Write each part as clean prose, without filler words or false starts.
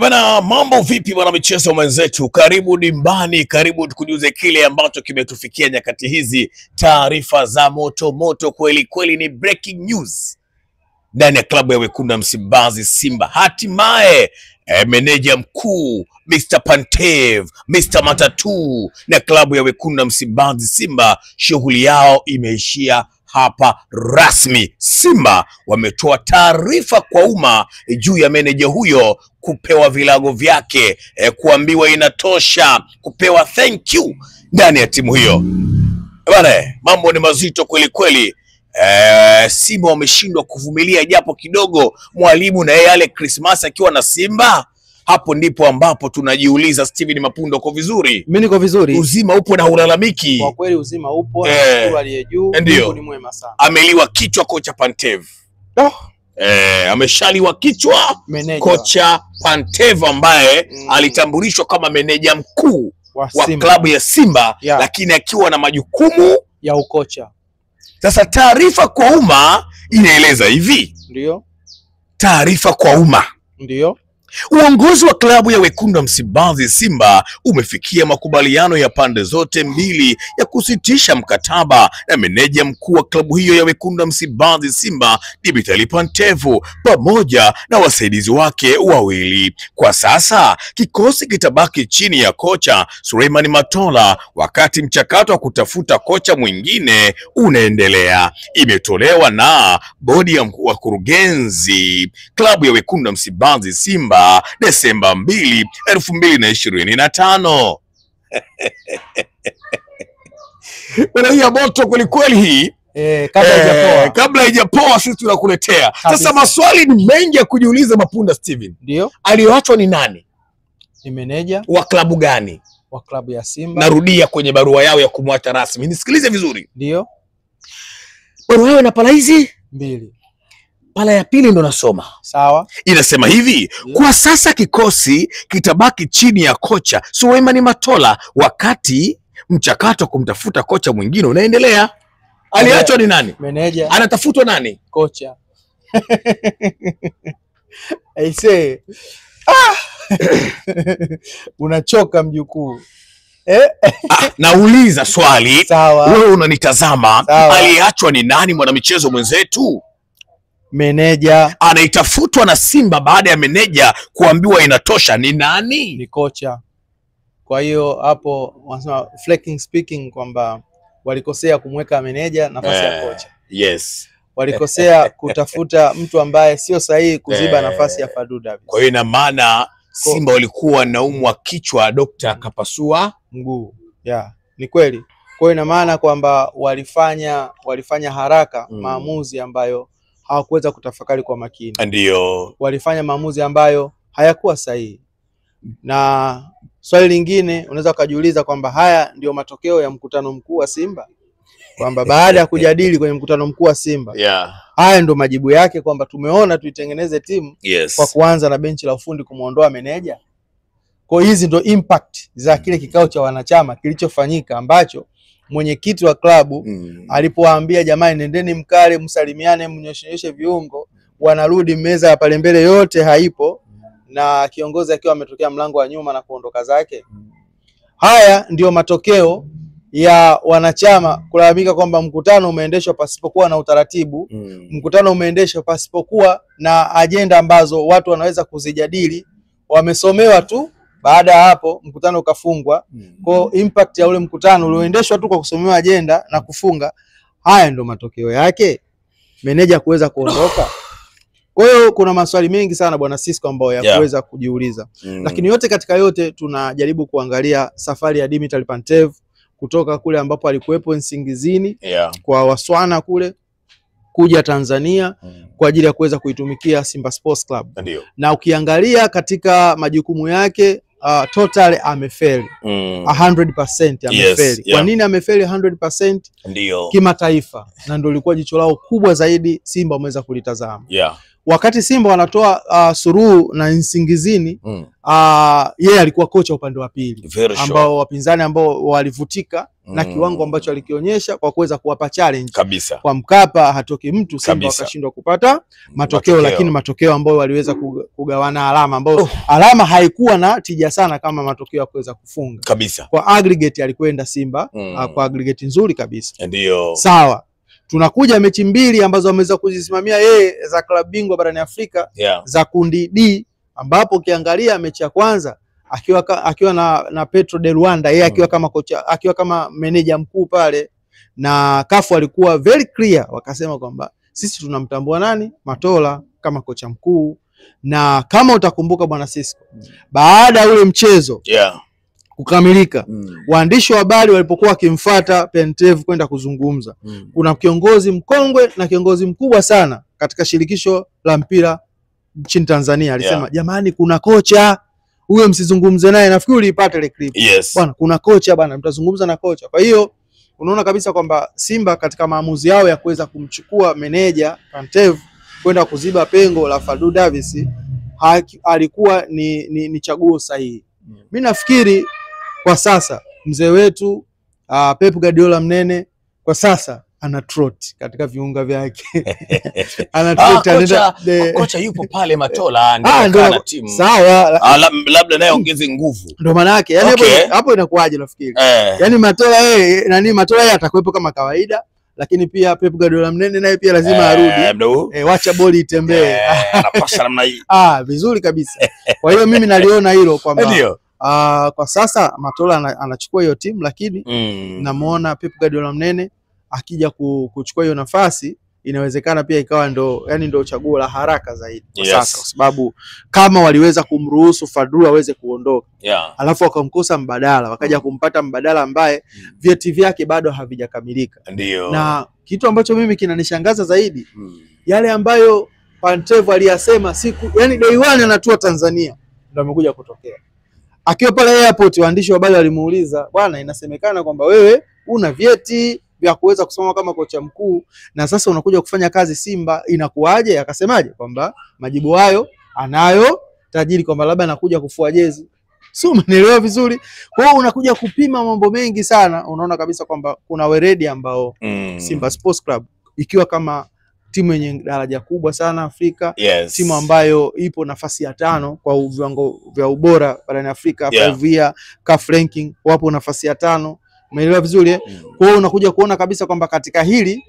Bana, mambo vipi bwana michezo mwenzetu? Karibu dimbani, karibu tukujuze kile ambacho kimetufikia nyakati hizi. Taarifa za moto moto kweli kweli, ni breaking news ndani ya klabu ya wekundu wa Msimbazi Simba. Hatimaye meneja mkuu Mr. Pantev, Mr. Matatu na klabu ya wekundu wa Msimbazi Simba, shughuli yao imeishia hapa rasmi. Simba wametoa taarifa kwa umma juu ya meneja huyo kupewa vilago vyake, kuambiwa inatosha, kupewa thank you ndani ya timu hiyo. Bwana, mambo ni mazito kweli kweli. Simba wameshindwa kuvumilia japo kidogo mwalimu na yeye ale Christmas akiwa na Simba. Hapo ndipo ambapo tunajiuliza, Steven Mapundo, uko vizuri? Mimi niko vizuri. Uzima upo na ulalamiki? Kwa kweli uzima upo, na aliye juu ni mwema sana. Ameliwa kichwa kocha Pantev. Ameshaliwa kichwa kocha Pantev ambaye alitambulishwa kama meneja mkuu wa klabu ya Simba, lakini akiwa na majukumu ya ukocha. Sasa taarifa kwa umma inaeleza hivi. Ndio. Taarifa kwa umma. Ndio. Uongozi wa klabu ya wekundu wa Msimbazi Simba umefikia makubaliano ya pande zote mbili ya kusitisha mkataba na meneja mkuu wa klabu hiyo ya wekundu wa Msimbazi Simba, Dimitri Pantev, pamoja na wasaidizi wake wawili. Kwa sasa kikosi kitabaki chini ya kocha Suleiman Matola wakati mchakato wa kutafuta kocha mwingine unaendelea. Imetolewa na bodi ya wakurugenzi klabu ya wekundu wa Msimbazi Simba Desemba 2, 2025. Bwana, hii moto kweli kweli hii. Kabla haijapoa sisi tunakuletea. Sasa maswali ni mengi ya kujiuliza Mapunda Steven. Ndio. Aliyoachwa ni nani? Ni meneja wa klabu gani? Wa klabu ya Simba. Narudia kwenye barua yao ya kumwacha rasmi. Nisikilize vizuri. Ndio. Barua yao na pala hizi 2. Pala ya pili ndo nasoma. Sawa. Inasema hivi, kwa sasa kikosi kitabaki chini ya kocha Suleiman Matola wakati mchakato kumtafuta kocha mwingine unaendelea. Aliachwa ni nani? Meneja. Anatafutwa nani? Kocha. I say. Unachoka mjukuu. Nauliza swali. Sawa. Wewe unanitazama. Aliachwa ni nani mwanamichezo mwenzetu? Meneja. Anaitafutwa na Simba baada ya meneja kuambiwa inatosha ni nani? Ni kocha. Kwa hiyo hapo wanasema flaking speaking kwamba walikosea kumweka meneja nafasi ya kocha. Yes. Walikosea kutafuta mtu ambaye sio sahihi kuziba nafasi ya Fadlu Davis. Kwa hiyo ina maana Simba walikuwa naumwa kichwa, Dr. Kapasua mguu. Ni kweli. Kwa hiyo ina maana kwamba walifanya haraka maamuzi ambayo hawakuweza kutafakari kwa makini. Ndio. Walifanya maamuzi ambayo hayakuwa sahihi. Na swali lingine unaweza kujiuliza kwamba haya ndio matokeo ya mkutano mkuu wa Simba, kwamba baada ya kujadili kwenye mkutano mkuu wa Simba, haya ndio majibu yake, kwamba tumeona tuitengeneze timu kwa kuanza na benchi la ufundi kumuondoa meneja. Kwa hizi ndio impact za kile kikao cha wanachama kilichofanyika, ambacho mwenyekiti wa klabu alipowaambia jamani, nendeni mkale, msalimiane, mnyoshe viungo, wanarudi meza ya pale mbele yote haipo, na kiongozi akiwa ametokea mlango wa nyuma na kuondoka zake. Haya ndio matokeo ya wanachama kulalamika kwamba mkutano umeendeshwa pasipokuwa na utaratibu, mkutano umeendeshwa pasipokuwa na ajenda ambazo watu wanaweza kuzijadili, wamesomewa tu. Baada ya hapo mkutano ukafungwa. Kwa impact ya ule mkutano ulioendeshwa tu kwa kusomewa ajenda na kufunga, haya ndio matokeo yake, meneja kuweza kuondoka. Kwa hiyo kuna maswali mengi sana bwana Cisco ambayo ya kuweza kujiuliza. Lakini yote katika yote tunajaribu kuangalia safari ya Dimitri Pantev kutoka kule ambapo alikuwepo Nsingizini kwa Waswana kule kuja Tanzania kwa ajili ya kuweza kuitumikia Simba Sports Club. Na ukiangalia katika majukumu yake total amefeli 100% amefeli. Kwa nini amefeli 100%? Ndio. Kimataifa, na ndio ilikuwa jicho lao kubwa zaidi Simba wameweza kulitazama. wakati Simba wanatoa Suluhu na Nsingizini, yeye alikuwa kocha upande wa pili, ambao wapinzani ambao walivutika na kiwango ambacho alikionyesha kwa kuweza kuwapa challenge kabisa. Kwa Mkapa hatoki mtu, Simba wakashindwa kupata matokeo, lakini matokeo ambayo waliweza kugawana alama, ambayo alama haikuwa na tija sana kama matokeo ya kuweza kufunga kabisa. Kwa aggregate alikwenda Simba kwa aggregate nzuri kabisa. Ndio. Sawa. Tunakuja mechi mbili ambazo ameweza kuzisimamia yeye za klabu bingwa barani Afrika za kundi D, ambapo ukiangalia mechi ya kwanza akiwa na Petro de Luanda, yeye akiwa kama kocha, akiwa kama meneja mkuu pale, na CAF walikuwa very clear, wakasema kwamba sisi tunamtambua nani? Matola kama kocha mkuu. Na kama utakumbuka bwana Sisco, baada ya ule mchezo kukamilika, waandishi wa habari walipokuwa wakimfuata Pantev kwenda kuzungumza, kuna kiongozi mkongwe na kiongozi mkubwa sana katika shirikisho la mpira nchini Tanzania alisema, jamani, kuna kocha huyo, msizungumze naye. Nafikiri uliipata ile clip. Bwana, kuna kocha bwana, mtazungumza na kocha. Kwa hiyo unaona kabisa kwamba Simba katika maamuzi yao ya kuweza kumchukua meneja Pantev kwenda kuziba pengo la Fadlu Davis alikuwa ni chaguo sahihi. Mimi nafikiri kwa sasa mzee wetu Pep Guardiola mnene kwa sasa ana trot katika viunga vyake. Ana trot, kocha yupo pale Matola ndio ana timu. Sawa. Labda naye ongeze nguvu. Ndio maana yake. Yaani hapo inakuaje nafikiri? Yaani Matola Matola yeye atakuwepo kama kawaida, lakini pia Pep Guardiola mnene naye pia lazima arudi. Wacha boli itembee. Anapasha namna hii. Vizuri kabisa. Kwa hiyo mimi naliona hilo kwamba kwa sasa Matola anachukua hiyo timu, lakini namuona Pep Guardiola mnene akija kuchukua hiyo nafasi, inawezekana pia ikawa ndo chaguo la haraka zaidi kwa sasa, kwa sababu kama waliweza kumruhusu Fadlu aweze kuondoka, alafu wakamkosa mbadala, wakaja kumpata mbadala ambaye vyeti vyake bado havijakamilika. Na kitu ambacho mimi kinanishangaza zaidi, yale ambayo Pantev aliyasema yani day one anatua Tanzania, ndio amekuja kutokea. Akiwa pale airport, waandishi wa habari walimuuliza, bwana, inasemekana kwamba wewe una vyeti vya kuweza kusimama kama kocha mkuu na sasa unakuja kufanya kazi Simba, inakuaje? Akasemaje? Kwamba majibu hayo anayo tajiri, kwamba labda anakuja kufua jezi. Sio, umeelewa vizuri? Kwa hiyo unakuja kupima mambo mengi sana. Unaona kabisa kwamba kuna weredi ambao Simba Sports Club, ikiwa kama timu yenye daraja kubwa sana Afrika, timu ambayo ipo nafasi ya 5 kwa viwango vya ubora barani Afrika, via CAF ranking wapo nafasi ya 5. Umeelewa vizuri? Kwa hiyo unakuja kuona kabisa kwamba katika hili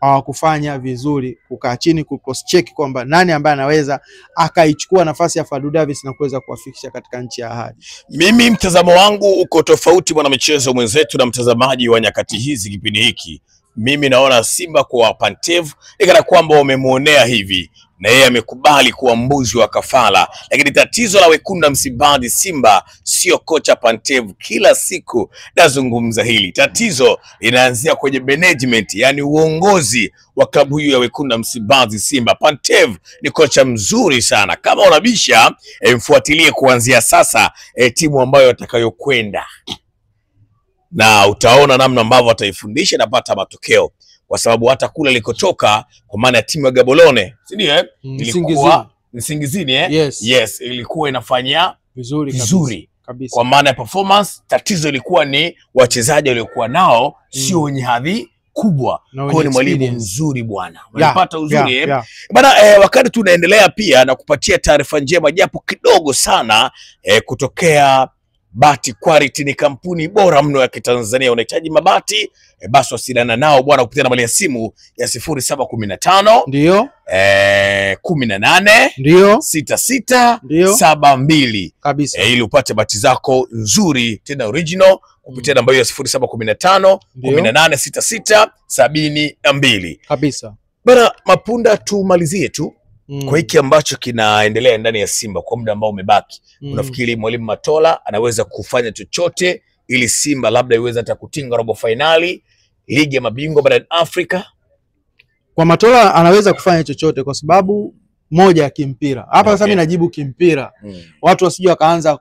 hawakufanya vizuri, kukaa chini cross check kwamba nani ambaye anaweza akaichukua nafasi ya Fadlu Davis na kuweza kuwafikisha katika nchi ya ahadi. Mimi mtazamo wangu uko tofauti bwana michezo mwenzetu na mtazamaji wa nyakati hizi kipindi hiki. Mimi naona Simba kwa Pantev ikana kwamba wamemuonea hivi, na yeye amekubali kuwa mbuzi wa kafala. Lakini tatizo la wekundu Msimbazi Simba sio kocha Pantev. Kila siku nazungumza hili, tatizo linaanzia kwenye management, yani uongozi wa klabu hiyo ya wekundu Msimbazi Simba. Pantev ni kocha mzuri sana, kama unabisha mfuatilie kuanzia sasa timu ambayo atakayokwenda, na utaona namna ambavyo ataifundisha na pata matokeo, kwa sababu hata kule likotoka, kwa maana ya timu ya Gaborone, si ndio? Ilikuwa Nsingizini yes, ilikuwa inafanya vizuri kabisa. Kwa maana ya performance, tatizo ilikuwa ni wachezaji waliokuwa nao sio wenye hadhi kubwa. Kwa ni mwalimu mzuri bwana. Unapata uzuri bwana. Wakati tunaendelea pia na kupatia taarifa njema japo kidogo sana kutokea Bati Quality, ni kampuni bora mno ya Kitanzania. Unahitaji mabati, basi wasiliana nao bwana kupitia nambari ya simu ya 0715 ndio 18 ndio 66 72 kabisa, ili upate bati zako nzuri tena original kupitia nambari ya 0715 18 66 72 kabisa. Bwana Mapunda, tumalizie tu kwa hiki ambacho kinaendelea ndani ya Simba kwa muda ambao umebaki. Unafikiri mwalimu Matola anaweza kufanya chochote ili Simba labda iweze hata kutinga robo finali ligi ya mabingwa barani Afrika? Kwa Matola anaweza kufanya chochote kwa sababu moja ya kimpira. Hapa sasa mimi najibu kimpira. Watu wasije wakaanza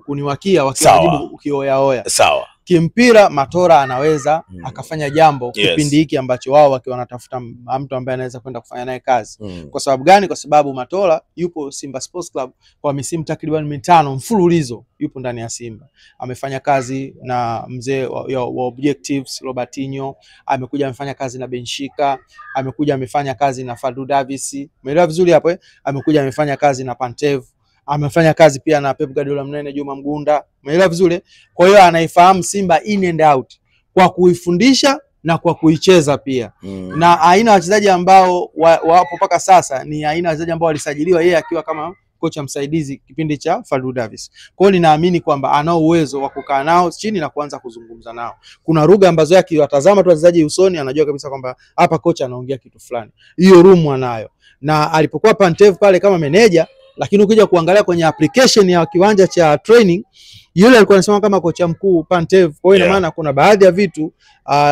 kuniwakia wakijibu ukioya oya. Sawa. kimpira Matola anaweza akafanya jambo kipindi hiki ambacho wao wakiwa wanatafuta mtu ambaye anaweza kwenda kufanya naye kazi. Kwa sababu gani? Kwa sababu Matola yupo Simba Sports Club kwa misimu takriban 5 mfululizo, yupo ndani ya Simba. Amefanya kazi na mzee wa Objectives Robertinho, amekuja amefanya kazi na Benshika, amekuja amefanya kazi na Fadlu Davis. Umeelewa vizuri hapo Amekuja amefanya kazi na Pantev, amefanya kazi pia na Pep Guardiola mnene Juma Mgunda. Umeelewa vizuri? Kwa hiyo anaifahamu Simba in and out kwa kuifundisha na kwa kuicheza pia. Na aina wachezaji ambao wapo mpaka sasa ni aina wachezaji ambao walisajiliwa yeye akiwa kama kocha msaidizi kipindi cha Fadlu Davis. Kwa hiyo ninaamini kwamba anao uwezo wa kukaa nao chini na kuanza kuzungumza nao. Kuna lugha ambazo yake watazama tu wachezaji usoni anajua kabisa kwamba hapa kocha anaongea kitu fulani. Hiyo room anayo. Na alipokuwa Pantev pale kama meneja, lakini ukija kuangalia kwenye application ya kiwanja cha training, yule alikuwa anasema kama kocha mkuu Pantev. Kwa hiyo ina maana kuna baadhi ya vitu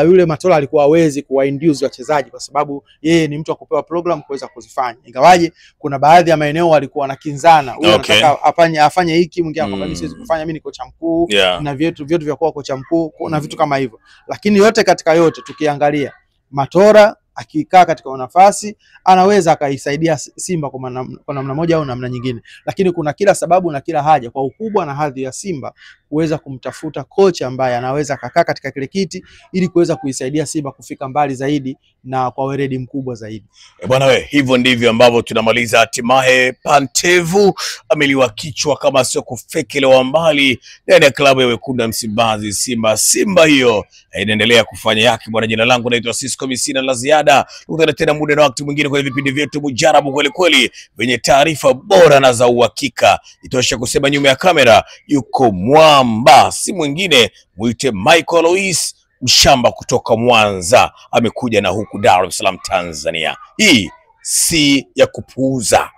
yule Matola alikuwa hawezi kuwainduce wachezaji kwa sababu yeye ni mtu wa kupewa program kuweza kuzifanya. Ingawaje kuna baadhi ya maeneo walikuwa wanakinzana. Huyu anataka afanye hiki, mwingine anakwambia siwezi kufanya, mimi ni kocha mkuu na vyetu vya kuwa kocha mkuu na vitu kama hivyo. Lakini yote katika yote tukiangalia Matola akikaa katika nafasi anaweza akaisaidia Simba kwa namna moja au namna nyingine, lakini kuna kila sababu na kila haja kwa ukubwa na hadhi ya Simba kuweza kumtafuta kocha ambaye anaweza kukaa katika kile kiti ili kuweza kuisaidia Simba kufika mbali zaidi na kwa weledi mkubwa zaidi. Bwana hivyo ndivyo ambavyo tunamaliza. Hatimaye Pantevu ameliwa kichwa kama sio kufekelewa mbali ndani ya klabu ya Wekundu wa Msimbazi Simba. Simba hiyo inaendelea kufanya yake bwana. Jina langu naitwa Sisco Misina la ziada. Tukutane tena muda na wakati mwingine kwenye vipindi vyetu mujarabu kweli kweli venye taarifa bora na za uhakika. Itosha kusema nyuma ya kamera yuko mwamba, si mwingine muite Michael Lois Mshamba kutoka Mwanza. Amekuja na huku Dar es Salaam Tanzania. Hii si ya kupuuza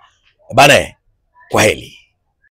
bana. Kwaheri.